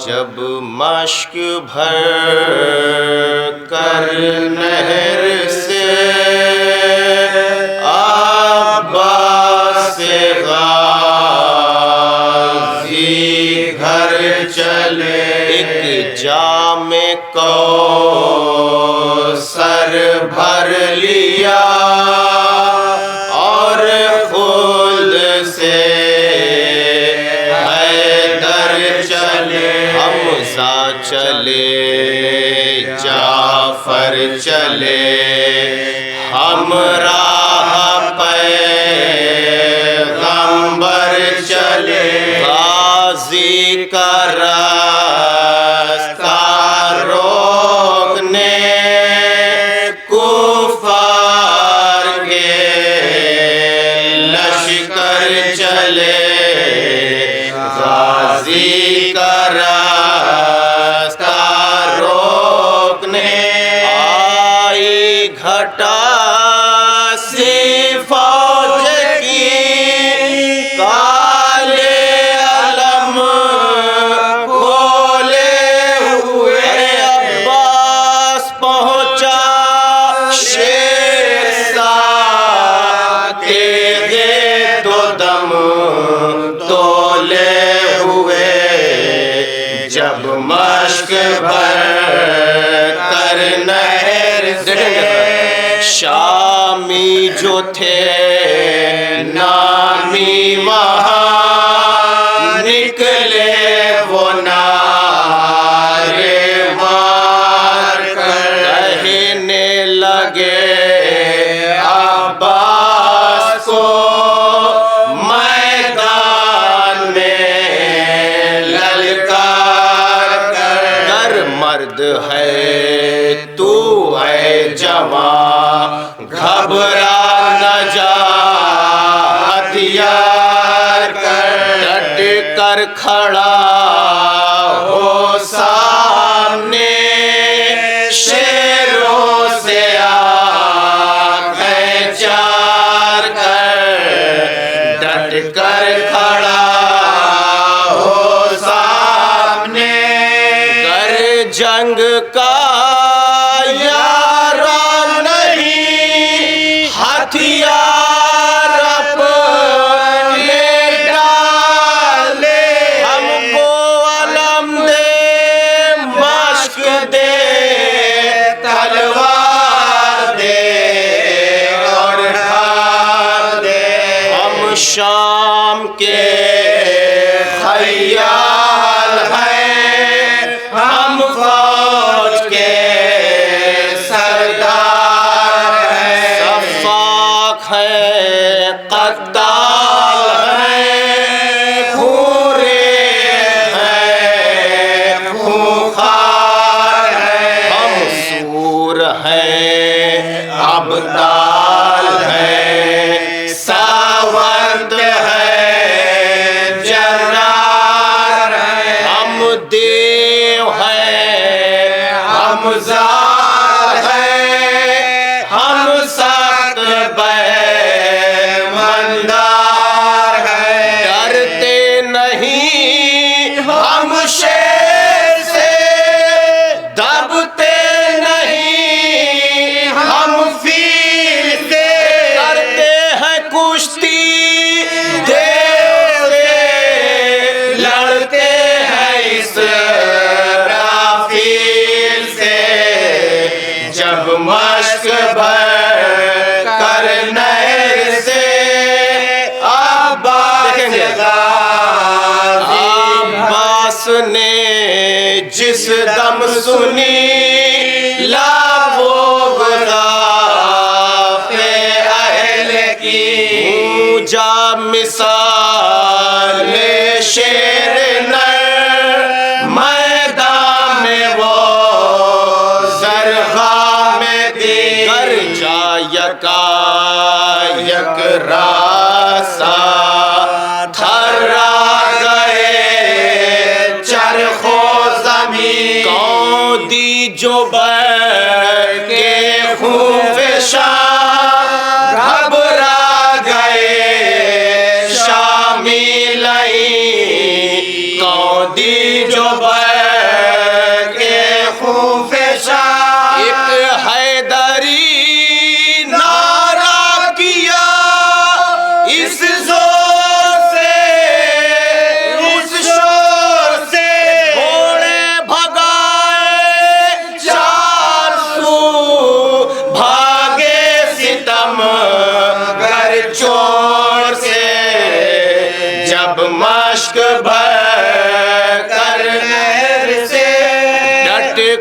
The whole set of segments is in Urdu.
جب مشک بھر کر نہر سے عباس غازی گھر چلے، ایک جام کوثر بھر لیا اور خلد سے حیدر چلے، حمزہ چلے، جعفر چلے، ہمراہ پیغمبر چلے، غازی کا راستہ روکنے کفار کے لشکر چلے، غازی کا راستہ روکنے آئی گھٹا سی فوج کی، کالے علم کھولے ہوئے، عباس پہنچا شیر ساتھ تیغے دو دم تولے ہوئے، جب مشک بھر کر نہر سے شامی جو تھے نامی وہاں نکلے وہ نعرے مار کر، کہنے لگے عباس کو میدان میں للکار کر، گر مرد ہے تو اے جوان گھبرا نہ جا، ہتھیار کر ڈٹ کر کھڑا ہو سامنے، شیروں سے آنکھیں چار کر ڈٹ کر کھڑا ہو سامنے، گر جنگ کا ہتھیار اپنے ڈالے، ہم کو علم دے مشق دے تلوار دے اور ڈھال دے، ہم شام کے خیال ہیں، ہم فوج کے سردار ہیں، قتال ہیں، خورے ہیں، خونخوار ہیں، ہم سور ہیں، ابدال ہیں، ساوند ہیں، جرار ہیں، ہم دیو ہیں، ہم زار ہیں، ہم سخت مندار ہے، ڈرتے نہیں ہم شیر سے، دبتے نہیں ہم فیل سے، کرتے ہیں کشتی دیو سے، لڑتے ہیں اسرافیل سے، جب مشق بھر کر نہر سے عباس نے جس دم سنی لاو غرافے اہل کی، جا مثال شیر نر میدان میں وہ زرغا میں دی، کر جا یکا یک راسا تھرا گئے چرخ و زمین، کون دی جو بر کے خوف شاہ گھبرا گئے شامی لئی، کون دی جو بر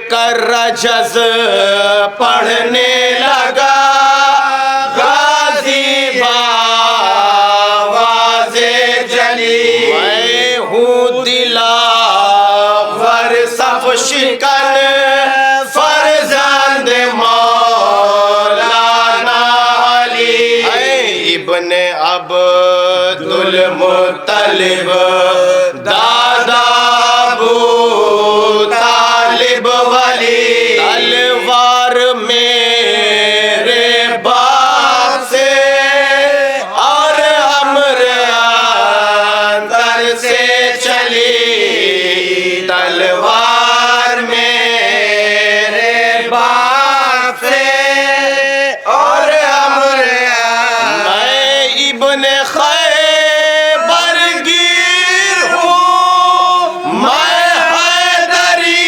کر رجز پڑھنے لگا غازی باواز جلی میں ہوں دلاور صف شکن فرزند مولانا علی ابن عبد المطلب دادا ابو طالب ولی تلوار میرے باپ سے اور امر اندر سے چلی تلوار میرے باپ سے اور امر میں ابن خیبر گیر ہوں میں حیدری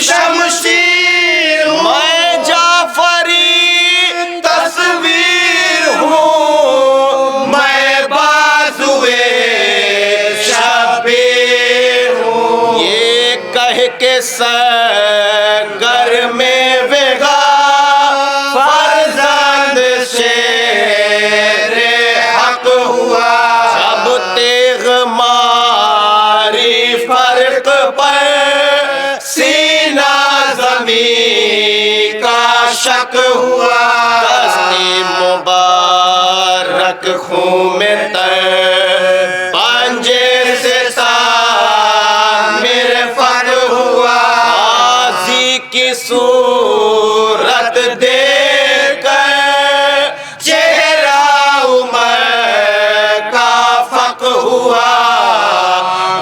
شمشیر میں جعفری تصویر ہوں میں بازوئے شبیر ہوں یہ کہہ کے سگر میں وگا فرزند شیر حق ہوا جب تیغ ماری فرق پر سینہ زمین کا شک ہوا دستی مبارک خون میں تر پنجے سے تعمیر فرق ہوا غازی کی صورت دیکھ کر چہرہ عمر کا فق ہوا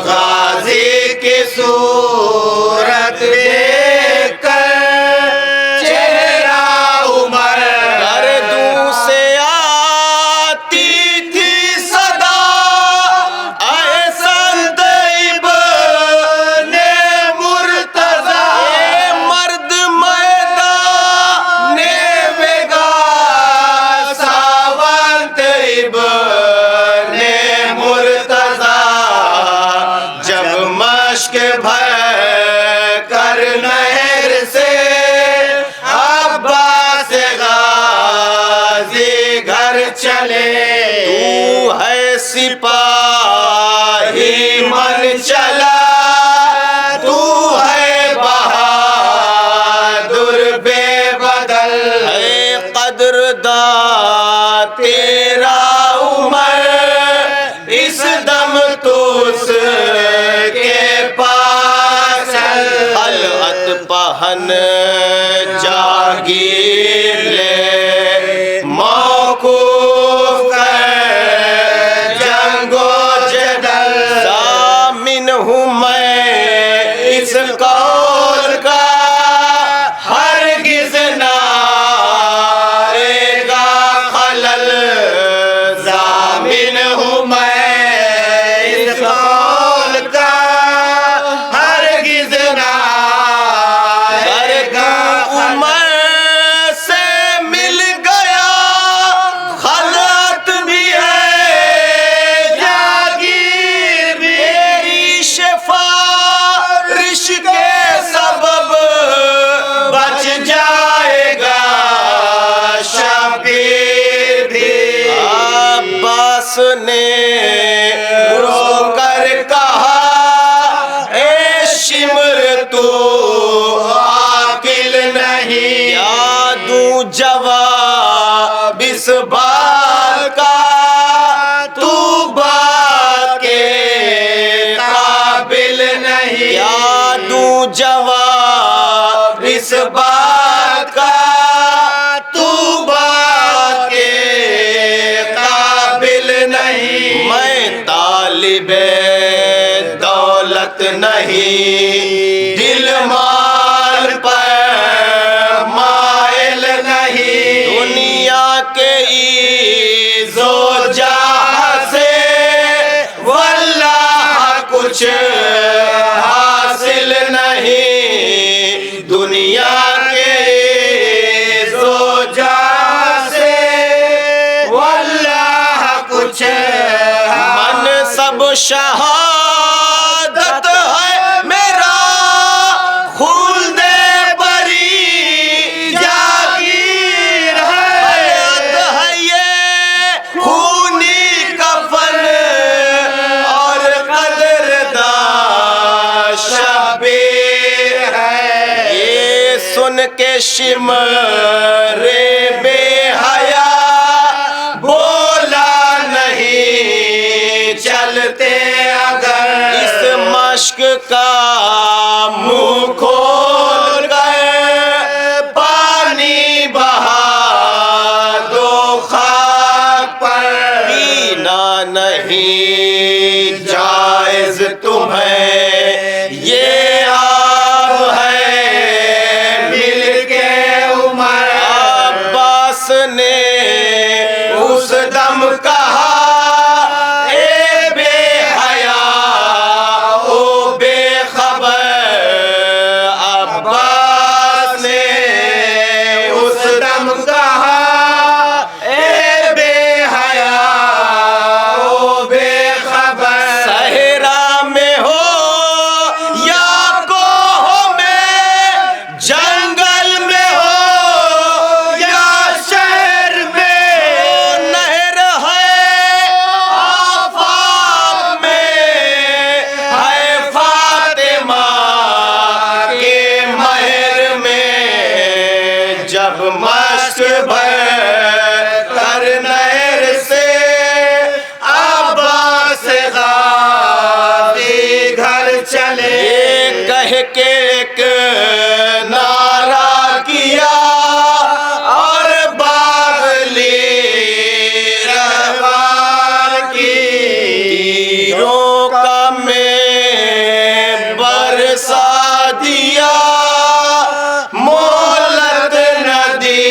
غازی کی صورت دیکھ کر چہرہ عمر گردوں سے آتی تھی صدا اے سنت ابن مرتضی اے مرد میدان وگا ساونت ابن مرتضی جب مشک بھر کر نہر سے عباس غازی گھر چلے تو ہے سپاہی من چلا تو ہے بہادر بے بدل ہے قدردان تیرا عمر اس دم تو اس کے پاس خلعت پہن جاگیر لے موقوف کر جنگ و جدل ضامن ہوں میں اس قول کا ہرگز نہ آئے گا خلل ضامن ہوں میں اس قول کا ہرگز نہ آئے گا عمر سے مل گیا خلعت بھی ہے جاگیر بھی میری سفارش کے سبب بچ جائے گا شبیر بھی عباس نے رو کر کہا اے شمر تو عاقل نہیں کیا دوں جواب اس بات کا تو بات کے قابل نہیں کیا دوں جواب اس بات کا تو بات کے قابل نہیں میں طالب دولت نہیں دل مال پر مائل نہیں دنیا کے عز و جاہ سے واللہ کچھ حاصل نہیں دنیا کے عز و جاہ سے واللہ کچھ منصب شہادت ہے میرا خلد سن کے شمر بے حیا بولا نہیں چلتے اگر اس مشق کا منہ کھول کر پانی بہا دو خاک پر پینا نہیں جائز تمہیں یہ آب ہے مل کے عمر عباس نے اس دم کہا اے بے حیا او بے خبر عباس نے اس دم کہا اے بے حیا او بے خبر صحرا میں ہو یا کوہ میں جنگل میں ہو یا شہر میں نہر ہے آفاق میں ہے فاطمہ کے مہر میں جب مشق بھر کر نہر سے عباس غازی گھر چلے کہہ کے ایک نعرہ کیا اور باغ لی رہوار کی تیروں کا میں برسا دیا مہلت نہ دی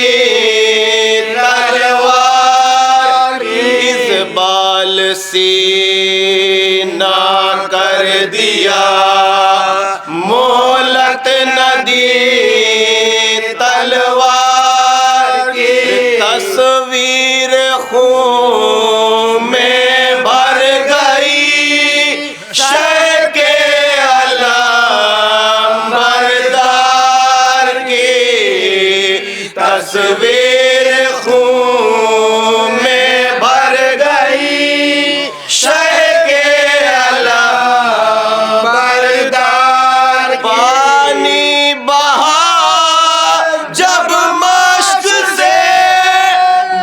تلوار اس بال سینہ کر دیا مہلت نہ دی تلوار کی تصویر خون میں بھر گئی شہ کے علم بردار کی تصویر خون میں بھر گئی شہ کے علم بردار کی پانی بہا جب مشق سے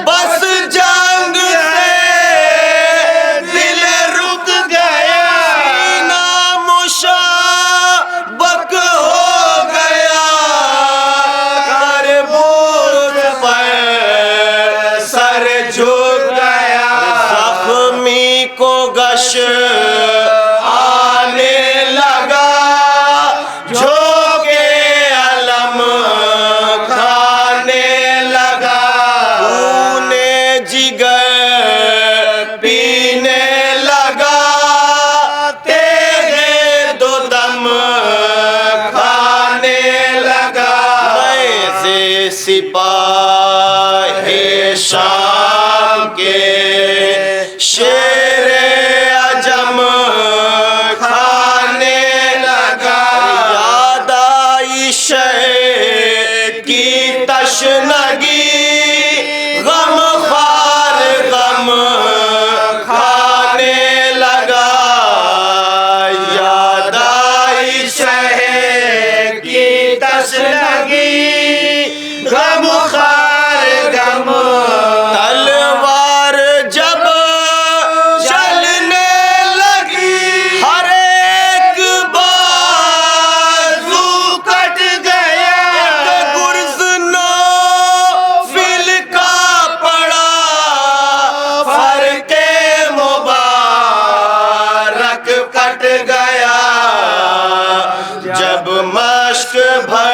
بس جنگ سے دل رک گیا سینہ مشابک ہو گیا کربوس پر سر جھک گیا زخمی کو گش آنے لگا جھوکے علم کھانے لگا خون جگر پینے لگا تیرے دو دم کھانے لگا ایسے سپاہی شام کے شیر عجم کھانے لگا یاد آئی شہ کی تشنگی غم خوار غم کھانے لگا یاد آئی شہ کی تشنگی غم خوار غم تلوار جب چلنے لگی ہر ایک بازو کٹ گیا گرز نو فل کا پڑا فرق مبارک کٹ گیا جب مشق بھر